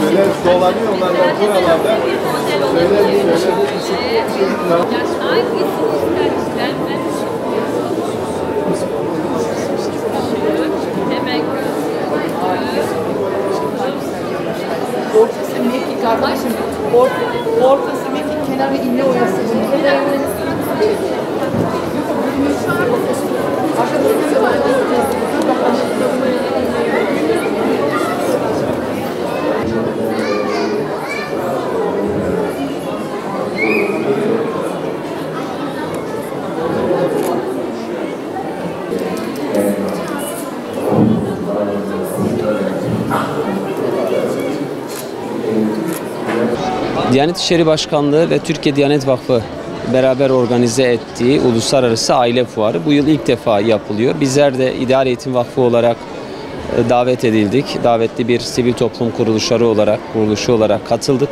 Böyle dolanıyorlar buralarda. Ortası mekik kardeşim. Ortası mekik, kenarı inne oyası. Diyanet İşleri Başkanlığı ve Türkiye Diyanet Vakfı beraber organize ettiği Uluslararası Aile Fuarı bu yıl ilk defa yapılıyor. Bizler de İdeal Eğitim Vakfı olarak davet edildik. Davetli bir sivil toplum kuruluşu olarak katıldık.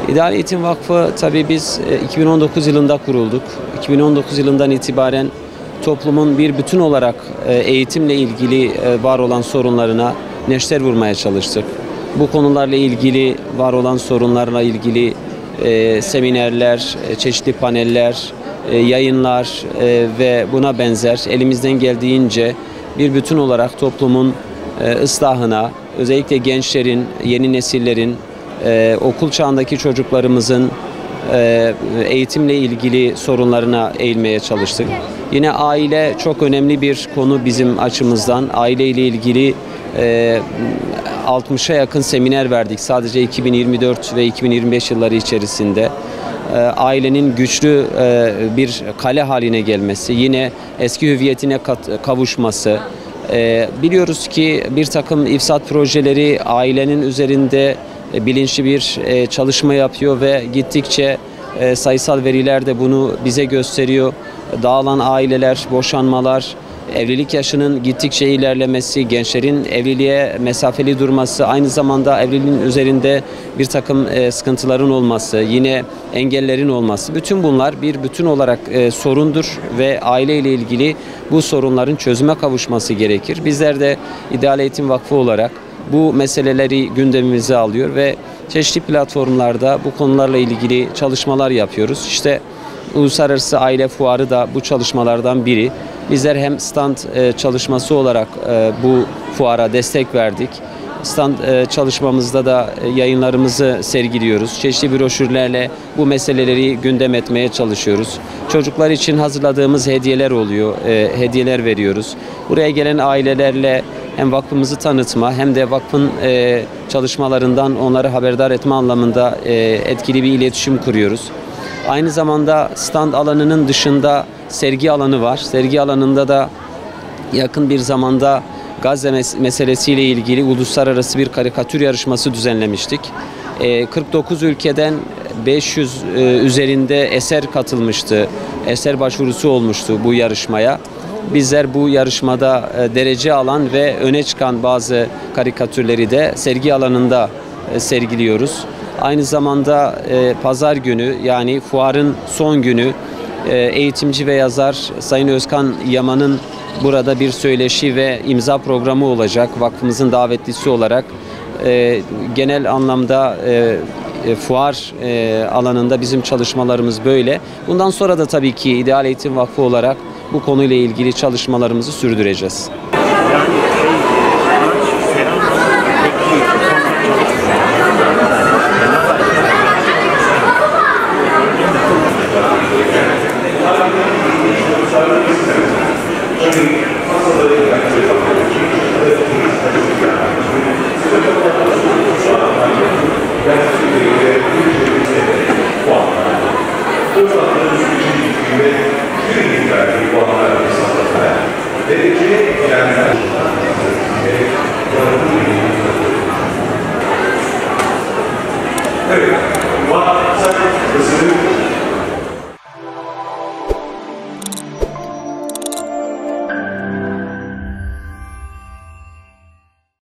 İdeal Eğitim Vakfı tabii biz 2019 yılında kurulduk. 2019 yılından itibaren toplumun bir bütün olarak eğitimle ilgili var olan sorunlarına neşter vurmaya çalıştık. Bu konularla ilgili, var olan sorunlarla ilgili seminerler, çeşitli paneller, yayınlar ve buna benzer elimizden geldiğince bir bütün olarak toplumun ıslahına, özellikle gençlerin, yeni nesillerin, okul çağındaki çocuklarımızın eğitimle ilgili sorunlarına eğilmeye çalıştık. Yine aile çok önemli bir konu bizim açımızdan. Aile ile ilgili 60'a yakın seminer verdik sadece 2024 ve 2025 yılları içerisinde. Ailenin güçlü bir kale haline gelmesi, yine eski hüviyetine kavuşması. Biliyoruz ki bir takım ifsat projeleri ailenin üzerinde bilinçli bir çalışma yapıyor ve gittikçe sayısal veriler de bunu bize gösteriyor. Dağılan aileler, boşanmalar, evlilik yaşının gittikçe ilerlemesi, gençlerin evliliğe mesafeli durması, aynı zamanda evliliğin üzerinde bir takım sıkıntıların olması, yine engellerin olması, bütün bunlar bir bütün olarak sorundur ve aile ile ilgili bu sorunların çözüme kavuşması gerekir. Bizler de İdeal Eğitim Vakfı olarak bu meseleleri gündemimize alıyor ve çeşitli platformlarda bu konularla ilgili çalışmalar yapıyoruz. İşte Uluslararası Aile Fuarı da bu çalışmalardan biri. Bizler hem stand çalışması olarak bu fuara destek verdik. Stand çalışmamızda da yayınlarımızı sergiliyoruz. Çeşitli broşürlerle bu meseleleri gündem etmeye çalışıyoruz. Çocuklar için hazırladığımız hediyeler oluyor, hediyeler veriyoruz. Buraya gelen ailelerle hem vakfımızı tanıtma hem de vakfın çalışmalarından onları haberdar etme anlamında etkili bir iletişim kuruyoruz. Aynı zamanda stand alanının dışında sergi alanı var. Sergi alanında da yakın bir zamanda Gazze meselesiyle ilgili uluslararası bir karikatür yarışması düzenlemiştik. 49 ülkeden 500 üzerinde eser katılmıştı. Eser başvurusu olmuştu bu yarışmaya. Bizler bu yarışmada derece alan ve öne çıkan bazı karikatürleri de sergi alanında sergiliyoruz. Aynı zamanda pazar günü, yani fuarın son günü, eğitimci ve yazar Sayın Özkan Yaman'ın burada bir söyleşi ve imza programı olacak vakfımızın davetlisi olarak. Genel anlamda fuar alanında bizim çalışmalarımız böyle. Bundan sonra da tabii ki İdeal Eğitim Vakfı olarak bu konuyla ilgili çalışmalarımızı sürdüreceğiz. Derece yani